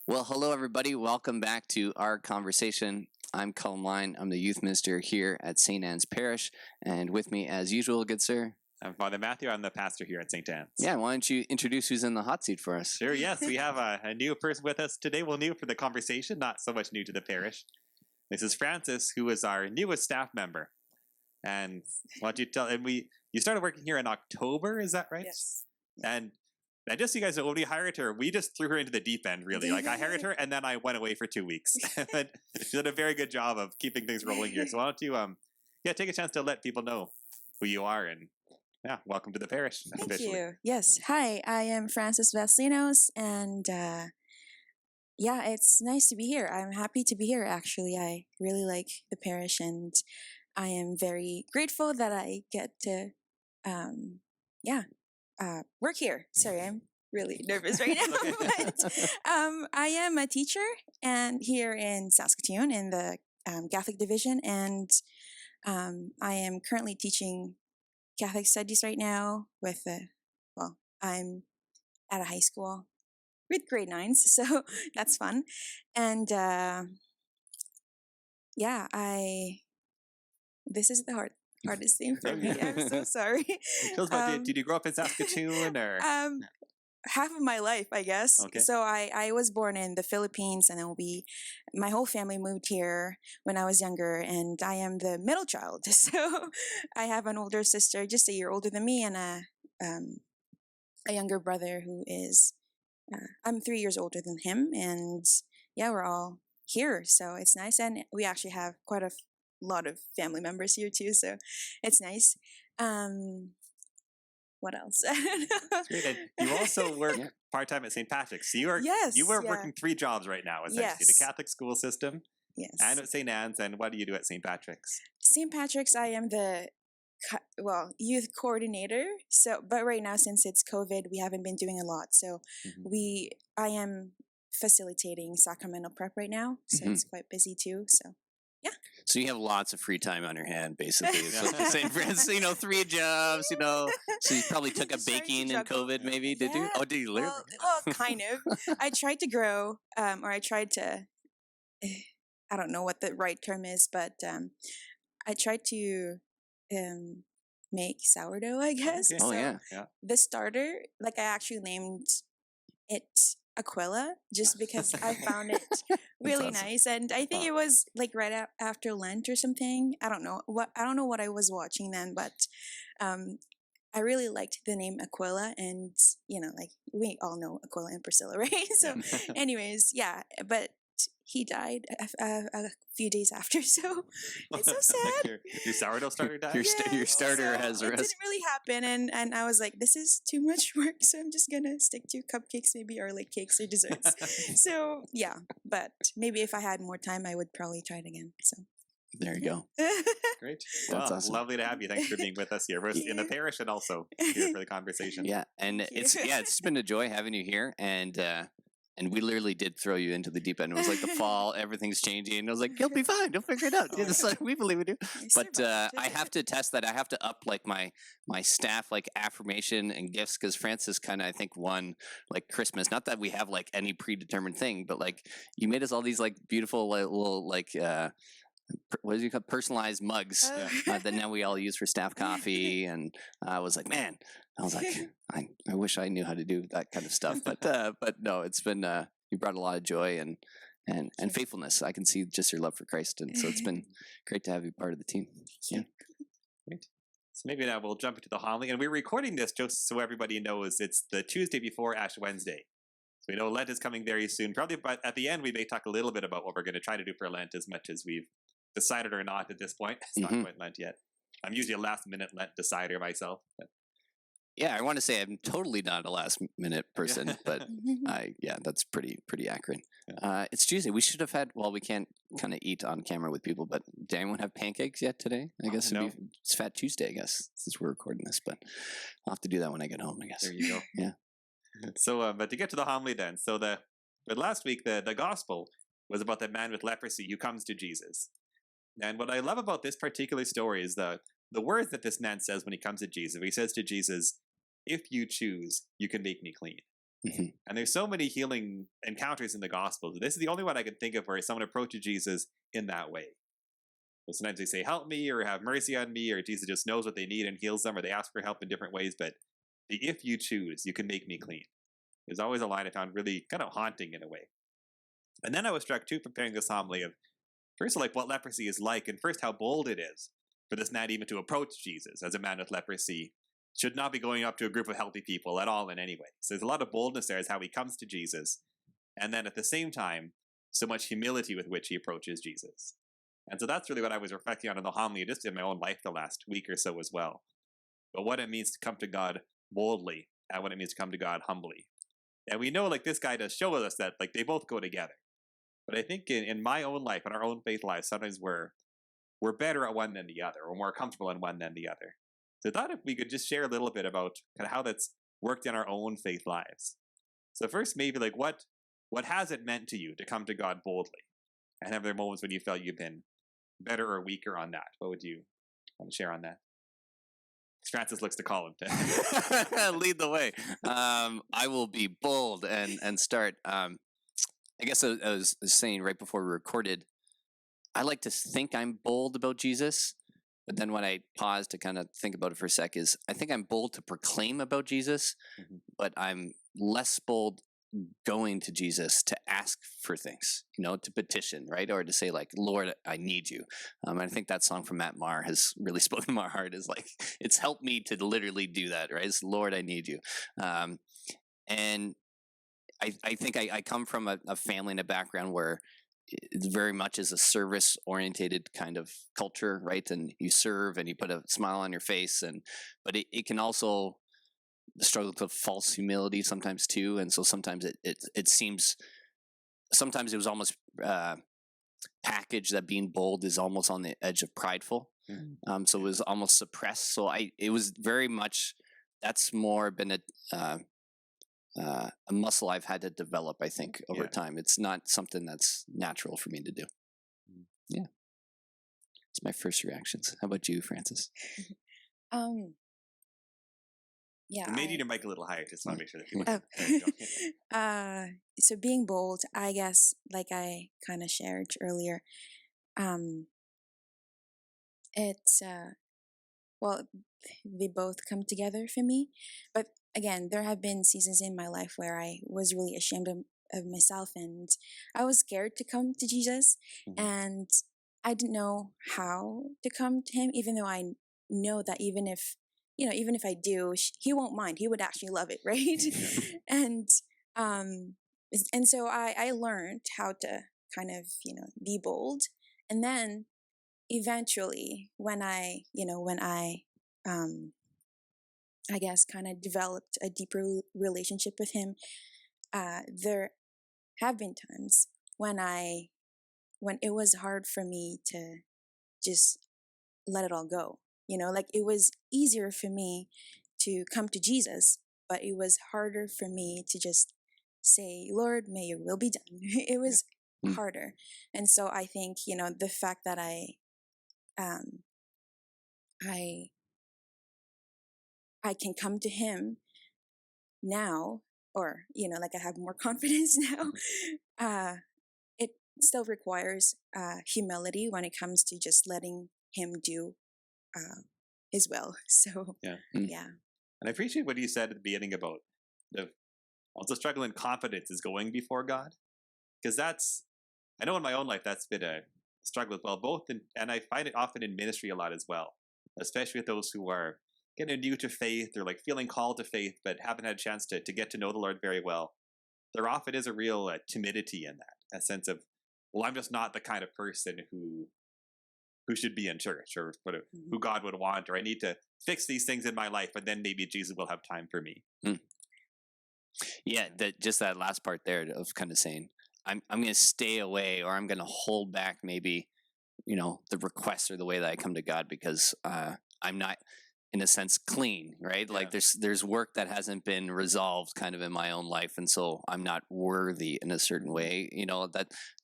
Well, hello, everybody. Welcome back to our conversation. I'm Colm. I'm the youth minister here at St. Anne's Parish. And with me, as usual, good sir. I'm Father Matthew. I'm the pastor here at St. Anne's. Yeah, why don't you introduce who's in the hot seat for us? Sure, yes. We have a new person with us today. Well, new for the conversation, not so much new to the parish. This is Francis, who is our newest staff member. And why don't you tell, you started working here in October, is that right? Yes. And just so you guys know, when we hired her, we just threw her into the deep end, really. Like, I hired her, and then I went away for 2 weeks. And she did a very good job of keeping things rolling here. So why don't you, take a chance to let people know who you are, and welcome to the parish. Thank officially. you. Yes. Hi, I am Francis Vaslinos, and it's nice to be here. I'm happy to be here, actually. I really like the parish, and I am very grateful that I get to, work here. Sorry, I'm really nervous right now. But I am a teacher and here in Saskatoon in the Catholic division, and I am currently teaching Catholic studies right now with I'm at a high school with grade 9s, so that's fun. And this is the hardest thing for me. I'm so sorry. Tell us about, did you grow up in Saskatoon or? Half of my life, I guess. Okay. So I was born in the Philippines, and then my whole family moved here when I was younger, and I am the middle child. So I have an older sister, just a year older than me, and a younger brother who is, I'm 3 years older than him, and we're all here. So it's nice, and we actually have quite a lot of family members here too, so it's nice. What else? Great. And you also work part-time at St. Patrick's. So you are working 3 jobs right now, essentially. Yes. The Catholic school system, and at St. Anne's. And what do you do at St. Patrick's? St. Patrick's, I am the youth coordinator. So, but right now, since it's COVID, we haven't been doing a lot. So I am facilitating sacramental prep right now. So it's quite busy too. So So you have lots of free time on your hand, basically. It's what you're saying, Francis. 3 jobs, So you probably took up baking in COVID, maybe? Did you? Oh, did you literally? Well, kind of. I tried to grow, or I tried to, I don't know what the right term is, but I tried to make sourdough, I guess. Okay. Oh, So yeah. the starter, I actually named it Aquila, just because I found it really awesome. nice, and I think it was right after Lent or something. I don't know what I was watching then, but I really liked the name Aquila, and we all know Aquila and Priscilla, right? So, anyways, but he died a few days after, so it's so sad. Your sourdough starter died? Your starter has It didn't really happen, and I was like, this is too much work, so I'm just gonna stick to cupcakes maybe, or cakes or desserts. So but maybe if I had more time, I would probably try it again. So there you go. Great. That's awesome. Lovely to have you. Thanks for being with us here, both in the parish and also here for the conversation. Yeah, and it's been a joy having you here, and we literally did throw you into the deep end. It was like the fall, everything's changing. And I was like, you'll be fine. You'll figure it out. We believe in you. But I have to test that. I have to up my staff affirmation and gifts, because Francis kind of, I think, won Christmas. Not that we have any predetermined thing, but you made us all these beautiful little what do you call personalized mugs that now we all use for staff coffee. And I was like, man, I wish I knew how to do that kind of stuff. But no, it's been you brought a lot of joy and faithfulness. I can see just your love for Christ, and so it's been great to have you part of the team. Yeah, great. So maybe now we'll jump into the homily, and we're recording this just so everybody knows it's the Tuesday before Ash Wednesday. So we know Lent is coming very soon. Probably, but at the end we may talk a little bit about what we're going to try to do for Lent, as much as we've decided or not at this point. It's not quite Lent yet. I'm usually a last-minute Lent decider myself. But. Yeah, I want to say I'm totally not a last-minute person, but that's pretty accurate. Yeah. It's Tuesday. We should have had. Well, we can't kind of eat on camera with people, but did anyone have pancakes yet today? I guess it's Fat Tuesday, I guess, since we're recording this. But I'll have to do that when I get home, I guess. There you go. Yeah. So, but to get to the homily then, but last week the gospel was about the man with leprosy who comes to Jesus. And what I love about this particular story is the words that this man says when he comes to Jesus. He says to Jesus, "If you choose, you can make me clean." Mhm. And there's so many healing encounters in the Gospels. This is the only one I can think of where someone approaches Jesus in that way. So sometimes they say, help me, or have mercy on me, or Jesus just knows what they need and heals them, or they ask for help in different ways. But the if you choose, you can make me clean. There's always a line I found really kind of haunting in a way. And then I was struck too, preparing this homily, of first, like what leprosy is like, and first, how bold it is for this man even to approach Jesus as a man with leprosy. Should not be going up to a group of healthy people at all in any way. So there's a lot of boldness there as how he comes to Jesus. And then at the same time, so much humility with which he approaches Jesus. And so that's really what I was reflecting on in the homily, just in my own life the last week or so as well. But what it means to come to God boldly, and what it means to come to God humbly. And we know, like, this guy does show us that, like, they both go together. But I think in my own life, in our own faith lives, sometimes we're better at one than the other, or more comfortable in one than the other. So I thought if we could just share a little bit about kind of how that's worked in our own faith lives. So first, maybe like what has it meant to you to come to God boldly? And have there moments when you felt you've been better or weaker on that? What would you want to share on that? Francis looks to Colm to lead the way. I will be bold and start. I guess I was saying right before we recorded, I like to think I'm bold about Jesus, but then when I pause to kind of think about it for a sec, is I think I'm bold to proclaim about Jesus, but I'm less bold going to Jesus to ask for things, to petition, right? Or to say like, Lord, I need you. And I think that song from Matt Maher has really spoken to my heart, is like, it's helped me to literally do that, right? It's, Lord, I need you. And I think I come from a family and a background where it very much is a service-orientated kind of culture, right? And you serve and you put a smile on your face, but it can also struggle with false humility sometimes too. And so sometimes it seems, sometimes it was almost packaged that being bold is almost on the edge of prideful. So it was almost suppressed. So it was very much, that's more been a muscle I've had to develop, I think, over time. It's not something that's natural for me to do. Yeah. It's my first reactions. How about you, Francis? Yeah. And maybe need to mic a little higher, just want to make sure that people can. So being bold, I guess, like I kind of shared earlier, it's well, they both come together for me. But again, there have been seasons in my life where I was really ashamed of myself, and I was scared to come to Jesus, and I didn't know how to come to him, even though I know that even if I do, he won't mind. He would actually love it, right? and so I learned how to kind of be bold, and then eventually when I I guess kind of developed a deeper relationship with him, there have been times when it was hard for me to just let it all go. Like it was easier for me to come to Jesus, but it was harder for me to just say, Lord, may your will be done. It was harder. And so I think, the fact that I can come to him now, or, like I have more confidence now, it still requires humility when it comes to just letting him do his will. So, yeah. And I appreciate what you said at the beginning about the also struggle in confidence is going before God. Because I know in my own life that's been a struggle as well, and I find it often in ministry a lot as well, especially with those who are getting new to faith or like feeling called to faith but haven't had a chance to get to know the Lord very well. There often is a real timidity in that, a sense of, well, I'm just not the kind of person who should be in church, or who God would want, or I need to fix these things in my life, and then maybe Jesus will have time for me. Yeah, just that last part there of kind of saying, I'm going to stay away, or I'm going to hold back maybe, the request or the way that I come to God, because I'm not, in a sense, clean, right? Like there's work that hasn't been resolved kind of in my own life, and so I'm not worthy in a certain way.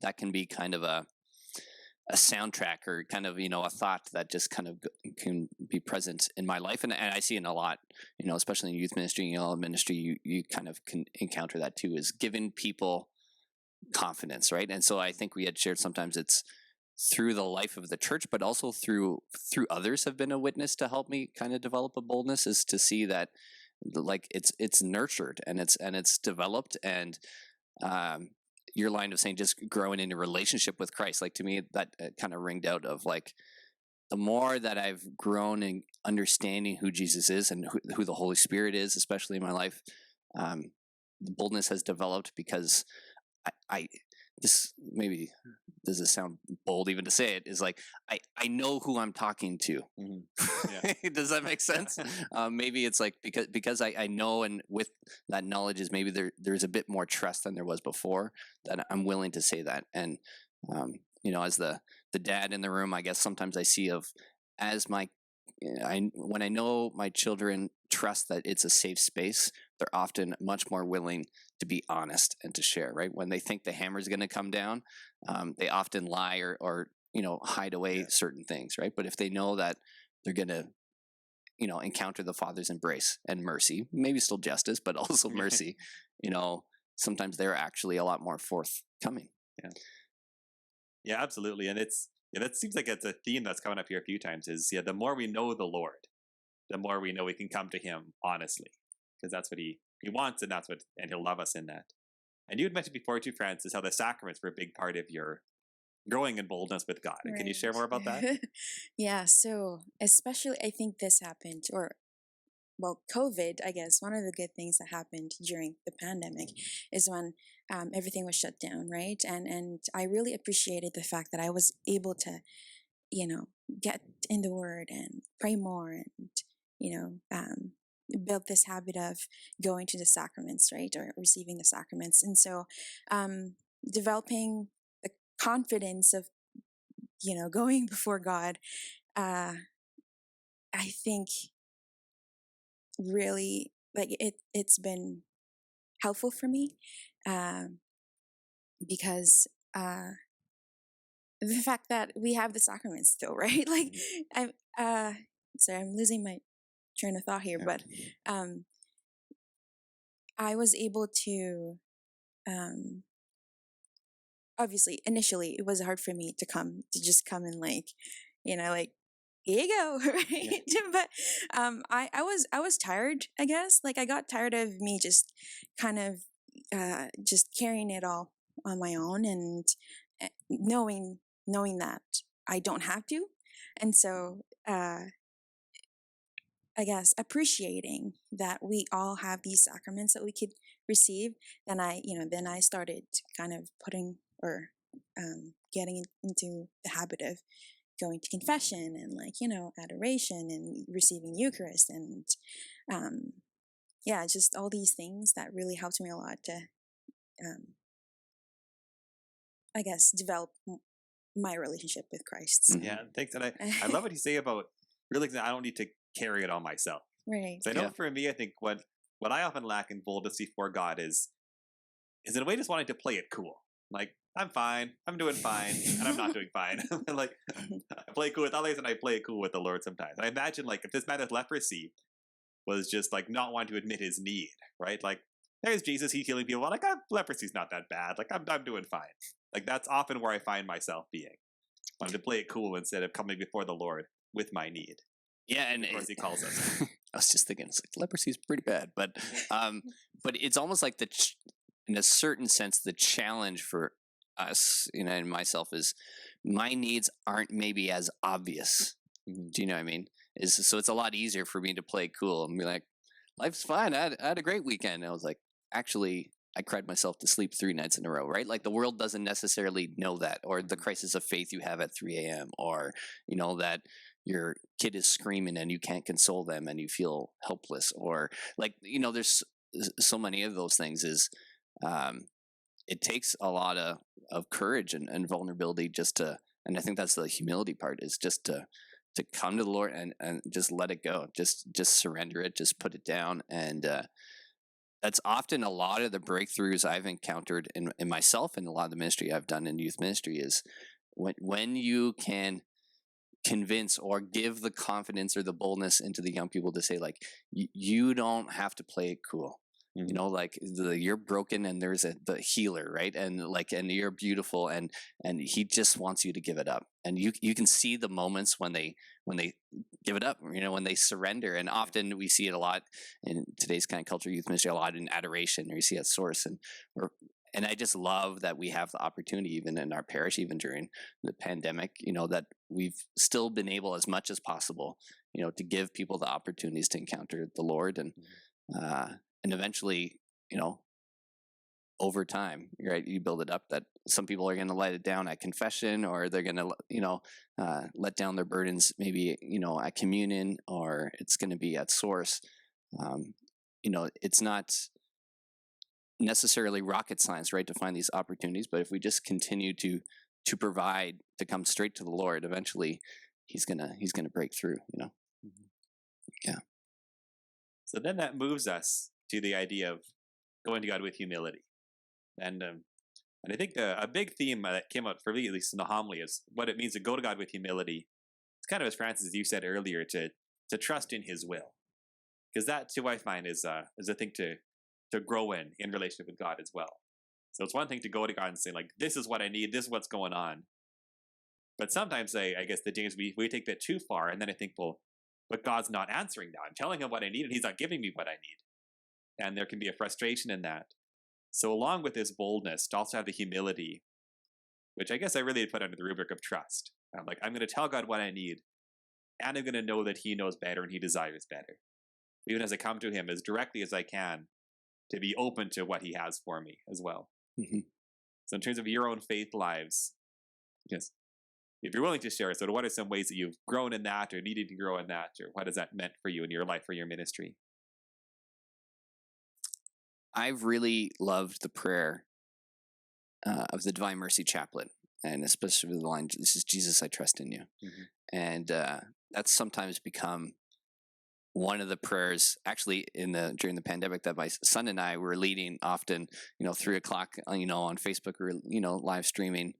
That can be kind of a soundtrack or kind of a thought that just kind of can be present in my life, and I see it a lot, especially in youth ministry, ministry. You kind of can encounter that too, is giving people confidence, right? And so I think we had shared sometimes it's through the life of the church, but also through others have been a witness to help me kind of develop a boldness, is to see that like it's nurtured and it's developed, and your line of saying just growing in a relationship with Christ, like to me that kind of ringed out of like the more that I've grown in understanding who Jesus is and who the Holy Spirit is, especially in my life, the boldness has developed because I this maybe does it sound bold even to say it, is like I know who I'm talking to. Yeah. Does that make sense? Maybe it's like because I know, and with that knowledge is maybe there's a bit more trust than there was before, that I'm willing to say that. And as the dad in the room, I guess sometimes I see as when I know my children trust that it's a safe space, they're often much more willing to be honest and to share, right? When they think the hammer is going to come down, they often lie or hide away certain things, right? But if they know that they're going to encounter the Father's embrace and mercy, maybe still justice, but also mercy, sometimes they're actually a lot more forthcoming. Yeah, absolutely. And that seems like it's a theme that's coming up here a few times, is the more we know the Lord, the more we know we can come to him honestly, because that's what he wants, and and he'll love us in that. And you had mentioned before too, Francis, how the sacraments were a big part of your growing in boldness with God. And can you share more about that? Yeah, so especially I think this happened, COVID, I guess one of the good things that happened during the pandemic is when everything was shut down, right? And I really appreciated the fact that I was able to, get in the Word and pray more, and build this habit of going to the sacraments, right, or receiving the sacraments. And so developing the confidence of going before God, I think really like it's been helpful for me, because the fact that we have the sacraments still, right? Like I'm sorry, I'm losing my train of thought here, but I was able to obviously initially it was hard for me to just come and like here you go, right? But I was tired, I guess. Like I got tired of me just kind of just carrying it all on my own, and knowing that I don't have to. And so I guess appreciating that we all have these sacraments that we could receive, then I started kind of putting or getting into the habit of going to confession and adoration and receiving Eucharist, and just all these things that really helped me a lot to I guess develop my relationship with Christ. So. Yeah, thanks. And I love what you say about realizing that I don't need to carry it on myself. Right. So I know for me, I think what I often lack in boldness before God is in a way just wanting to play it cool. Like, I'm fine, I'm doing fine, and I'm not doing fine. Like, I play cool with others and I play it cool with the Lord sometimes. I imagine, like, if this man with leprosy was just, like, not wanting to admit his need, right? Like, there's Jesus, he's healing people. Like, leprosy's not that bad. Like, I'm doing fine. Like, that's often where I find myself being. Wanting to play it cool instead of coming before the Lord with my need. Yeah, and of course he calls us. I was just thinking, it's like leprosy is pretty bad, but it's almost like in a certain sense, the challenge for us, and myself, is my needs aren't maybe as obvious. Mm-hmm. Do you know what I mean? So it's a lot easier for me to play cool and be like, life's fine. I had a great weekend. And I was like, actually, I cried myself to sleep 3 nights in a row, right? Like the world doesn't necessarily know that, or the crisis of faith you have at 3 a.m., or, that your kid is screaming and you can't console them and you feel helpless, or like, there's so many of those things. It takes a lot of courage and vulnerability and I think that's the humility part, is just to come to the Lord and just let it go, just surrender it, just put it down. And that's often a lot of the breakthroughs I've encountered in myself, and a lot of the ministry I've done in youth ministry is when you can convince or give the confidence or the boldness into the young people to say like you don't have to play it cool. You know, like you're broken and there's the healer, right? And like, and you're beautiful, and he just wants you to give it up. And you can see the moments when they give it up, you know, when they surrender. And often we see it a lot in today's kind of culture, youth ministry, a lot in adoration, or you see at Source. And I just love that we have the opportunity, even in our parish, even during the pandemic, you know, that we've still been able as much as possible, you know, to give people the opportunities to encounter the Lord. And eventually, you know, over time, right, you build it up that some people are going to let it down at confession, or they're going to, you know, let down their burdens maybe, you know, at communion, or it's going to be at Source. You know, it's not necessarily rocket science, right, to find these opportunities, but if we just continue to provide, to come straight to the Lord, eventually he's gonna break through, you know. Yeah. So then that moves us to the idea of going to God with humility. And I think a big theme that came out for me, at least in the homily, is what it means to go to God with humility. It's kind of, as Francis, as you said earlier, to trust in His will, because that too I find is a thing to grow in relationship with God as well. So it's one thing to go to God and say like, this is what I need, this is what's going on. But sometimes I guess the danger we take that too far, and then I think, well, but God's not answering now. I'm telling Him what I need, and He's not giving me what I need. And there can be a frustration in that. So along with this boldness, to also have the humility, which I guess I really put under the rubric of trust. I'm like, I'm going to tell God what I need, and I'm going to know that He knows better and He desires better. Even as I come to Him as directly as I can, to be open to what He has for me as well. So in terms of your own faith lives, just if you're willing to share, so what are some ways that you've grown in that, or needed to grow in that, or what has that meant for you in your life or your ministry? I've really loved the prayer of the Divine Mercy Chaplet, and especially the line, "This is Jesus, I trust in you." And that's sometimes become one of the prayers, actually, during the pandemic, that my son and I were leading often. 3:00, on Facebook, or live streaming,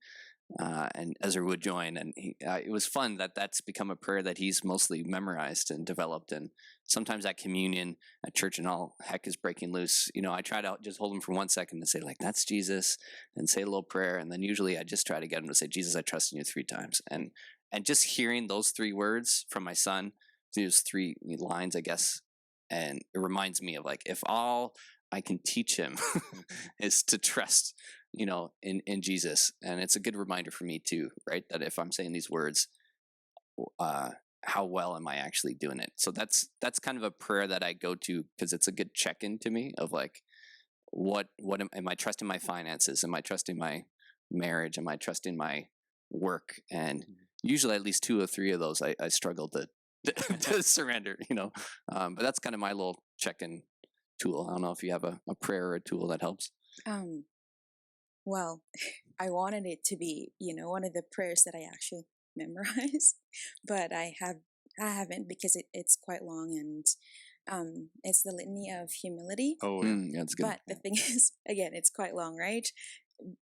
and Ezra would join, and it was fun that's become a prayer that he's mostly memorized and developed. And sometimes at communion at church, and all heck is breaking loose, I try to just hold him for 1 second and say, like, that's Jesus, and say a little prayer, and then usually I just try to get him to say, Jesus, I trust in you 3 times. And just hearing those 3 words from my son, those 3 lines, I guess, and it reminds me of, like, if all I can teach him is to trust in Jesus. And it's a good reminder for me too, right? That if I'm saying these words, how well am I actually doing it? So that's kind of a prayer that I go to, because it's a good check-in to me of, like, what am I trusting my finances? Am I trusting my marriage? Am I trusting my work? And usually at least 2 or 3 of those I struggle to surrender, but that's kind of my little check-in tool. I don't know if you have a prayer or a tool that helps. Well, I wanted it to be, one of the prayers that I actually memorize, but I haven't, because it's quite long, and it's the Litany of Humility. Oh, yeah, that's good. But the thing is, again, it's quite long, right?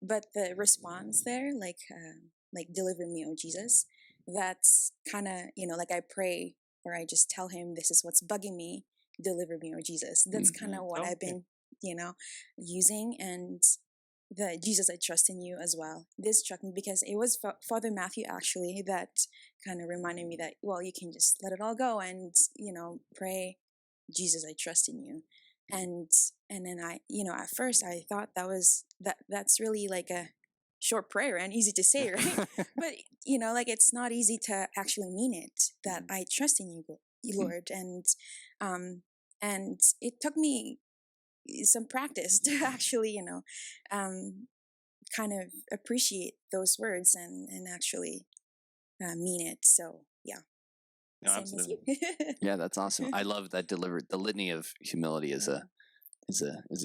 But the response there, like deliver me, oh Jesus, that's kind of, like I pray, or I just tell him, this is what's bugging me, deliver me, oh Jesus. That's kind of what I've been, using. And the Jesus, I trust in you as well. This struck me because it was Father Matthew actually that kind of reminded me that, well, you can just let it all go and, pray, Jesus, I trust in you. And then I, at first I thought that's really like a short prayer and easy to say, right? But, like, it's not easy to actually mean it, that I trust in you, Lord. And it took me some practice to actually, kind of appreciate those words and actually mean it. So yeah. No, Same absolutely. as you. Yeah, that's awesome. I love that the Litany of Humility is a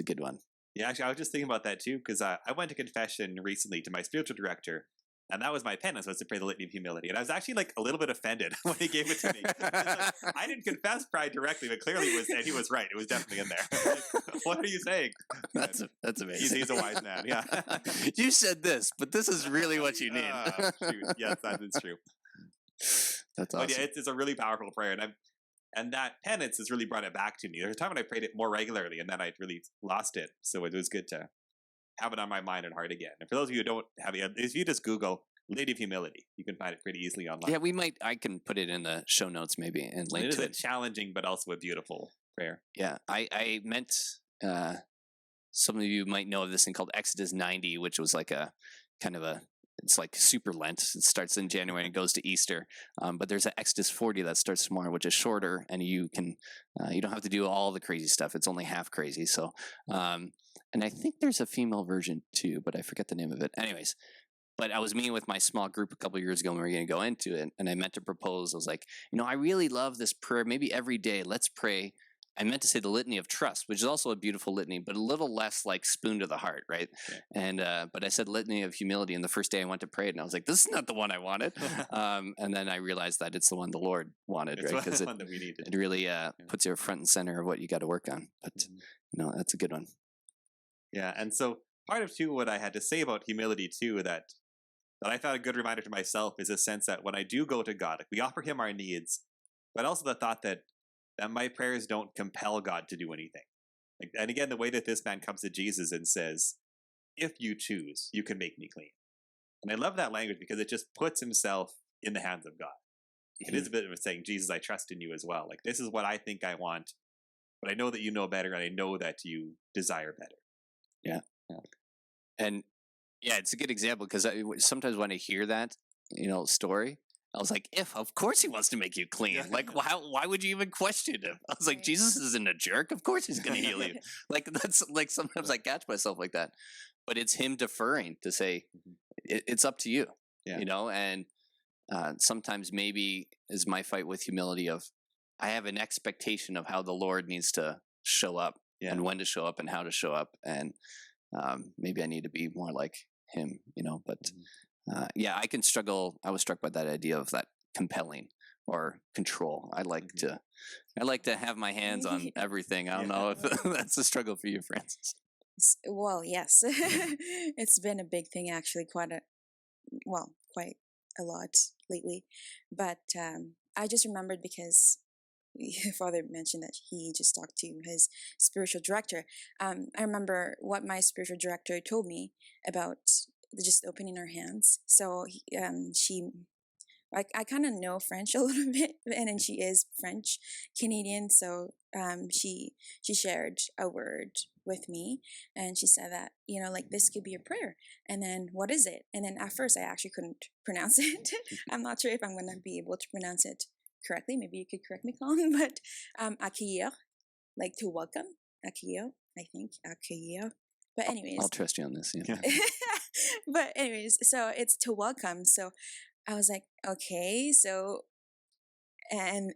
good one. Yeah, actually, I was just thinking about that too, because I went to confession recently to my spiritual director, And that was my penance, was to pray the Litany of Humility. And I was actually like a little bit offended when he gave it to me. It's like, I didn't confess pride directly, but clearly it was, and he was right. It was definitely in there. Like, what are you saying? That's amazing. He's a wise man. Yeah. You said this, but this is really what you need. Shoot. Yes, that is true. That's awesome. But yeah, it's a really powerful prayer, and that penance has really brought it back to me. There's a time when I prayed it more regularly, and then I really lost it. So it was good to have it on my mind and heart again. And for those of you who don't have it, if you just Google Litany of Humility, you can find it pretty easily online. Yeah, I can put it in the show notes maybe and link it is to a it. challenging but also a beautiful prayer. Yeah, I meant some of you might know of this thing called Exodus 90, which was like a kind of it's like super Lent. It starts in January and goes to Easter. But there's an Exodus 40 that starts tomorrow, which is shorter, and you can you don't have to do all the crazy stuff. It's only half crazy. So, and I think there's a female version too, but I forget the name of it. Anyways, but I was meeting with my small group a couple of years ago, and we were going to go into it, and I meant to propose. I was like, I really love this prayer. Maybe every day, let's pray. I meant to say the Litany of Trust, which is also a beautiful litany, but a little less like spoon to the heart, right? Yeah. And but I said Litany of Humility, and the first day I went to pray it, and I was like, this is not the one I wanted. And then I realized that it's the one the Lord wanted, it's right? Because it really puts you front and center of what you got to work on. But that's a good one. Yeah, and so part of too what I had to say about humility too that I thought a good reminder to myself is a sense that when I do go to God, like we offer Him our needs, but also the thought that my prayers don't compel God to do anything. And again, the way that this man comes to Jesus and says, if you choose, you can make me clean. And I love that language because it just puts himself in the hands of God. Mm-hmm. It is a bit of saying, Jesus, I trust in you as well. Like, this is what I think I want, but I know that you know better, and I know that you desire better. Yeah. And yeah, it's a good example because sometimes when I hear that, story, I was like, of course he wants to make you clean. Like, why would you even question him? I was like, Jesus isn't a jerk. Of course he's going to heal you. Like, that's like, sometimes I catch myself like that. But it's him deferring to say, it's up to you, and sometimes maybe is my fight with humility of, I have an expectation of how the Lord needs to show up and when to show up and how to show up. And maybe I need to be more like him, but I can struggle. I was struck by that idea of that compelling or control. I like to have my hands on everything. I don't know if that's a struggle for you, Francis. Well, yes, it's been a big thing actually, quite a lot lately. But I just remembered because Father mentioned that he just talked to his spiritual director. I remember what my spiritual director told me about just opening our hands. So I kind of know French a little bit, and then she is French Canadian. So she shared a word with me, and she said that like this could be a prayer. And then what is it? And then at first I actually couldn't pronounce it. I'm not sure if I'm gonna be able to pronounce it correctly. Maybe you could correct me, Colm. But accueillir, like to welcome, accueillir. I think accueillir. But anyways, I'll trust you on this. Yeah. But anyways, so it's to welcome. So I was like, okay, so and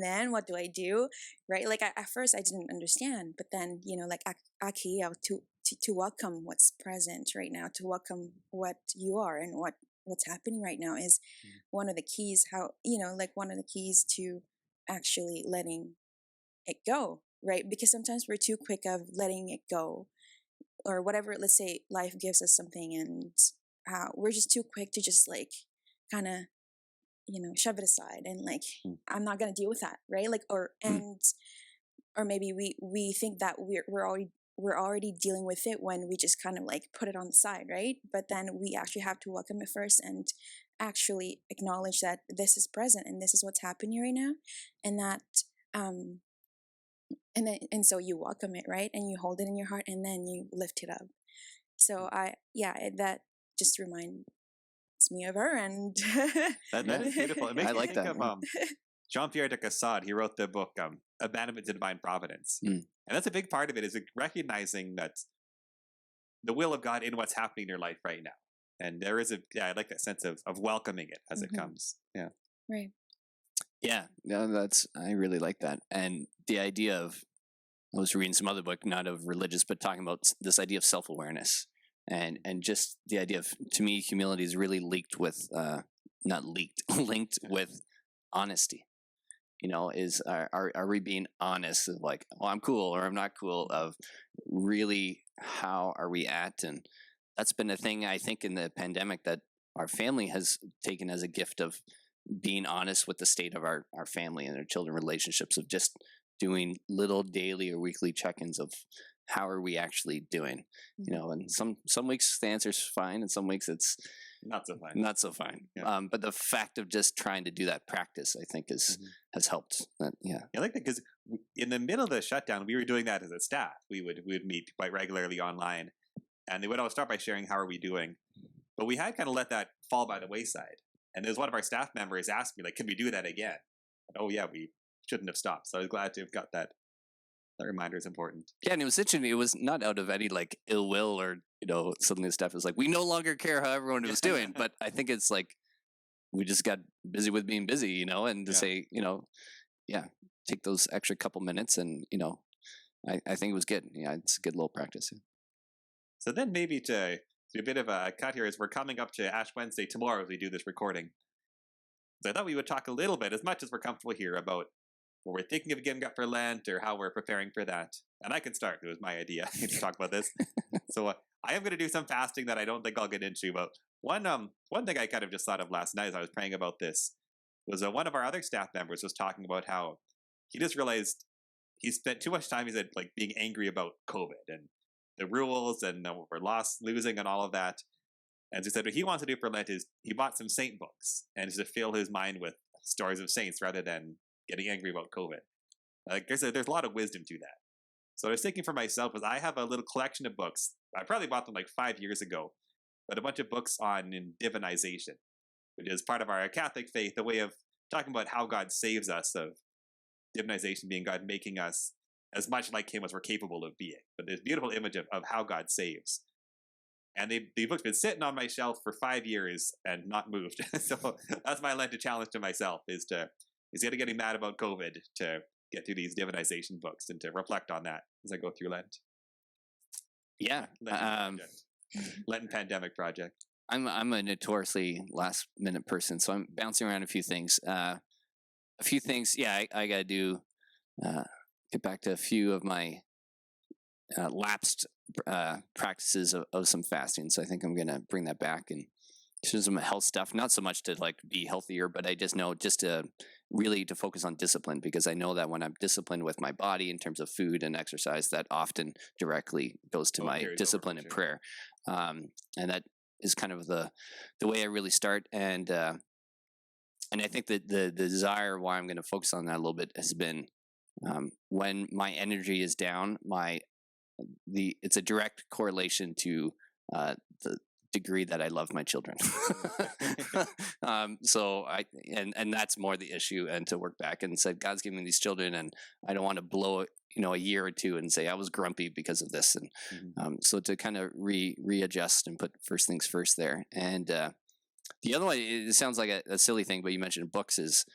then what do I do, right? Like at first I didn't understand, but then like accueillir, to welcome what's present right now, to welcome what you are and what's happening right now is one of the keys. How like one of the keys to actually letting it go, right? Because sometimes we're too quick of letting it go, or whatever. Let's say life gives us something, and we're just too quick to just like kind of shove it aside and like I'm not gonna deal with that, right? Like or maybe we think that we're already dealing with it when we just kind of like put it on the side, right? But then we actually have to welcome it first and actually acknowledge that this is present and this is what's happening right now, and that and so you welcome it, right? And you hold it in your heart, and then you lift it up. So that just reminds me of her, and that is beautiful. It makes I like me think that. of Jean-Pierre de Caussade. He wrote the book Abandonment to Divine Providence, and that's a big part of it, is recognizing that the will of God in what's happening in your life right now. And there is I like that sense of welcoming it as it comes. Yeah. Right. Yeah, no, I really like that. And the idea of, I was reading some other book, not of religious, but talking about this idea of self-awareness. and just the idea of, to me, humility is really linked with not leaked linked with honesty. Is are we being honest of like, oh, I'm cool or I'm not cool, of really how are we at? And that's been a thing I think in the pandemic that our family has taken as a gift, of being honest with the state of our family and our children relationships, of just doing little daily or weekly check-ins of how are we actually doing. And some weeks the answer's fine, and some weeks it's not so fine. Yeah. But the fact of just trying to do that practice, I think, has helped. I like that, because in the middle of the shutdown, we were doing that as a staff. We would meet quite regularly online, and they would always start by sharing, how are we doing? But we had kind of let that fall by the wayside. And there's one of our staff members asked me, like, can we do that again? Oh yeah, we shouldn't have stopped. So I was glad to have got that. That reminder is important. Yeah, and it was interesting. It was not out of any like ill will or something. The staff was like, we no longer care how everyone was doing. But I think it's like we just got busy with being busy, and to say, take those extra couple minutes, and I think it was good. Yeah, it's a good little practice. So then maybe to do a bit of a cut here, as we're coming up to Ash Wednesday tomorrow as we do this recording. So I thought we would talk a little bit, as much as we're comfortable here, about what we're thinking of getting up for Lent, or how we're preparing for that. And I can start. It was my idea to talk about this. So I am going to do some fasting that I don't think I'll get into. But one thing I kind of just thought of last night as I was praying about this was one of our other staff members was talking about how he just realized he spent too much time, he said, like, being angry about COVID and the rules and we're losing and all of that. And so he said what he wants to do for Lent is he bought some saint books and just to fill his mind with stories of saints rather than getting angry about COVID. Like there's a lot of wisdom to that. So I was thinking for myself, was I have a little collection of books. I probably bought them like 5 years ago, but a bunch of books on divinization, which is part of our Catholic faith, the way of talking about how God saves us, of divinization being God making us as much like him as we're capable of being. But there's a beautiful image of how God saves. And the book's been sitting on my shelf for 5 years and not moved. So that's my Lenten challenge to myself, is instead of getting mad about COVID, to get through these divinization books and to reflect on that as I go through Lent. Yeah. Lenten pandemic project. I'm a notoriously last minute person, so I'm bouncing around a few things. Yeah, I got to do, get back to a few of my lapsed practices of some fasting. So I think I'm going to bring that back and do some health stuff, not so much to like be healthier, but I just know just to really to focus on discipline, because I know that when I'm disciplined with my body in terms of food and exercise, that often directly goes to my discipline in prayer. And that is kind of the way I really start. And I think that the desire why I'm going to focus on that a little bit has been when my energy is down, it's a direct correlation to the degree that I love my children. So and that's more the issue, and to work back and said, God's giving me these children and I don't want to blow it, a year or two and say I was grumpy because of this. And so to kind of readjust and put first things first there. And the other one, it sounds like a silly thing, but you mentioned books, is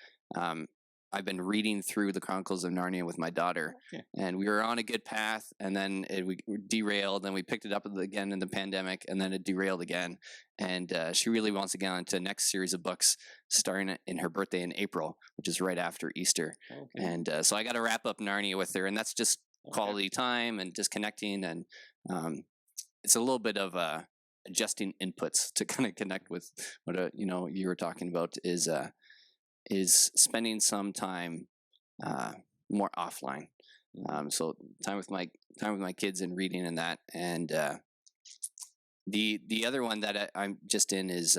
I've been reading through the Chronicles of Narnia with my daughter, and we were on a good path, and then we derailed, and we picked it up again in the pandemic, and then it derailed again. And she really wants to get on to the next series of books starting in her birthday in April, which is right after Easter. Okay. And so I got to wrap up Narnia with her, and that's just quality time and just connecting. And it's a little bit of adjusting inputs to kind of connect with what you were talking about, is spending some time more offline. So time with my kids and reading and that. And the other one that I'm just in is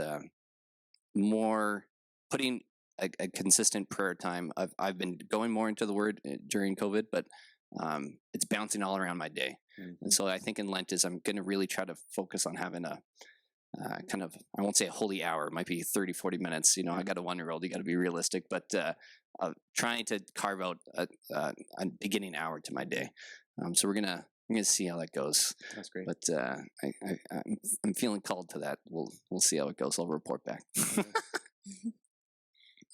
more putting a consistent prayer time. I've been going more into the Word during COVID, but it's bouncing all around my day. And so I think in Lent I'm going to really try to focus on having a kind of, I won't say a holy hour, it might be 30, 40 minutes. I got a 1-year-old, you got to be realistic, but trying to carve out a beginning hour to my day. So we're going to see how that goes. That's great. But I'm feeling called to that. We'll see how it goes. I'll report back.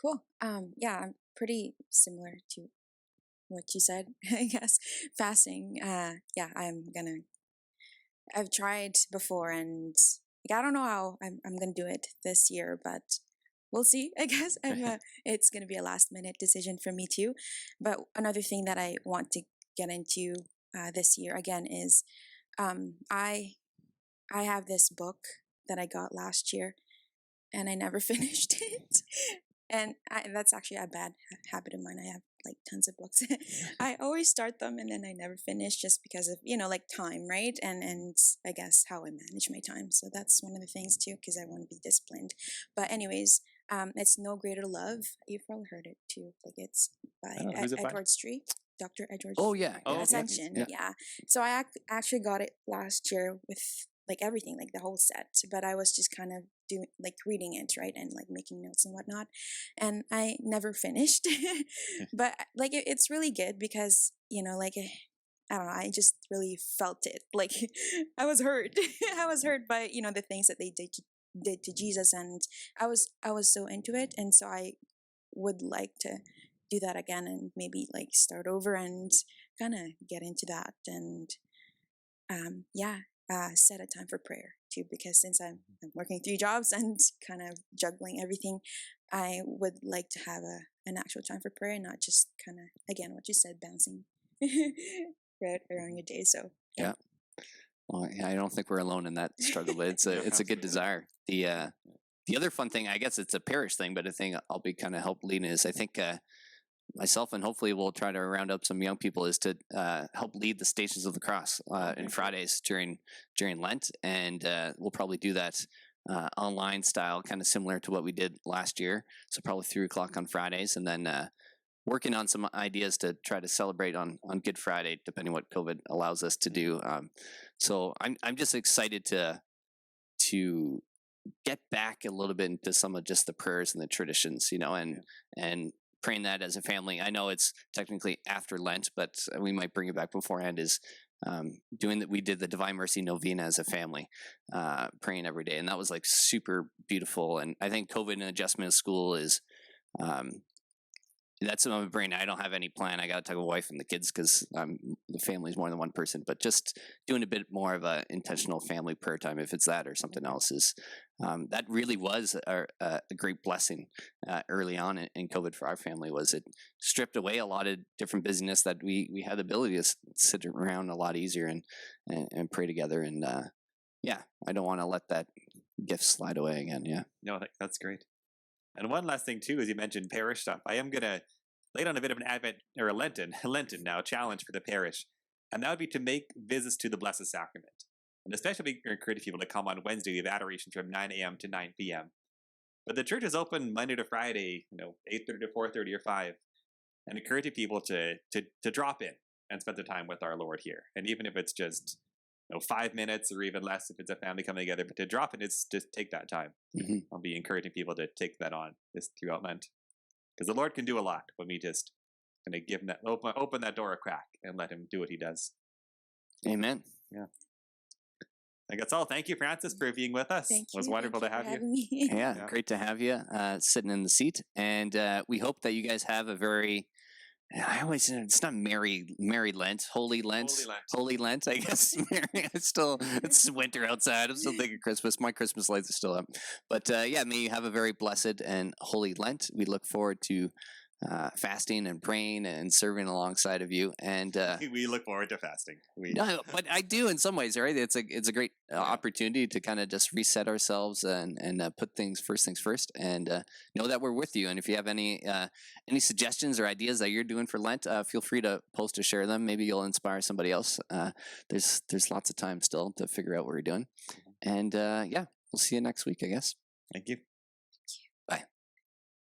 Cool. Yeah, I'm pretty similar to what you said, I guess. Fasting. Yeah, I'm gonna I've tried before, and like, I don't know how I'm gonna do it this year, but we'll see. I guess it's gonna be a last minute decision for me too. But another thing that I want to get into this year again is I have this book that I got last year, and I never finished it. And that's actually a bad habit of mine. I have like tons of books. I always start them and then I never finish just because of, like time, right? And I guess how I manage my time. So that's one of the things too, because I want to be disciplined. But anyways, it's No Greater Love. You've probably heard it too. Like it's by I don't know, who's it by? Edward Street. Dr. Edward Oh Street. yeah. Oh, yeah, okay. Ascension. yeah. Yeah. So I actually got it last year with like everything, like the whole set. But I was just kind of doing like reading it, right, and like making notes and whatnot. And I never finished. But like it's really good because like I don't know, I just really felt it. Like I was hurt. I was hurt by the things that they did to Jesus, and I was so into it, and so I would like to do that again and maybe like start over and kind of get into that and set a time for prayer too, because since I'm working 3 jobs and kind of juggling everything, I would like to have an actual time for prayer, not just kind of again what you said, bouncing right around your day. So Yeah. Well, yeah, I don't think we're alone in that struggle, but it's a good Absolutely. desire. The other fun thing, I guess it's a parish thing, but a thing I'll be kind of help leading is I think myself and hopefully we'll try to round up some young people is to help lead the Stations of the Cross in Fridays during Lent, and we'll probably do that online style, kind of similar to what we did last year. So probably 3:00 on Fridays, and then working on some ideas to try to celebrate on Good Friday, depending what COVID allows us to do. So I'm just excited to get back a little bit into some of just the prayers and the traditions, and praying that as a family. I know it's technically after Lent, but we might bring it back beforehand. Is doing that. We did the Divine Mercy Novena as a family, praying every day, and that was like super beautiful. And I think COVID and adjustment of school is that's in my brain. I don't have any plan. I got to talk with my wife and the kids because the family's more than one person. But just doing a bit more of a intentional family prayer time, if it's that or something else, is that really was a great blessing early on in COVID for our family. Was it stripped away a lot of different busyness that we had the ability to sit around a lot easier and pray together. And I don't want to let that gift slide away again. Yeah. No, that's great. And one last thing too, as you mentioned parish stuff, I am gonna lay down a bit of an Advent or a Lenten now challenge for the parish, and that would be to make visits to the Blessed Sacrament, and especially encourage people to come on Wednesday. We have adoration from 9 a.m. to 9 p.m. But the church is open Monday to Friday, 8:30 to 4:30 or 5, and encouraging people to drop in and spend the time with our Lord here, and even if it's just 5 minutes or even less if it's a family coming together, but to drop in, it's just take that time. Mm-hmm. I'll be encouraging people to take that on this throughout Lent, because the Lord can do a lot when we just kind of give him that open that door a crack and let him do what he does. Amen. Yeah. I think that's all. Thank you, Francis, for being with us. thank It was you. wonderful Thank to have you. having me. Yeah, Yeah. great to have you sitting in the seat, and we hope that you guys have a very. I always say it's not merry Lent, Holy Lent, Holy Lent. I guess merry. It's winter outside. I'm still thinking Christmas. My Christmas lights are still up, but may you have a very blessed and holy Lent. We look forward to fasting and praying and serving alongside of you. And We look forward to fasting. no, but I do in some ways, right? It's a great opportunity to kind of just reset ourselves and put things first, and know that we're with you. And if you have any suggestions or ideas that you're doing for Lent, feel free to post or share them. Maybe you'll inspire somebody else. There's lots of time still to figure out what we're doing. And we'll see you next week, I guess. Thank you.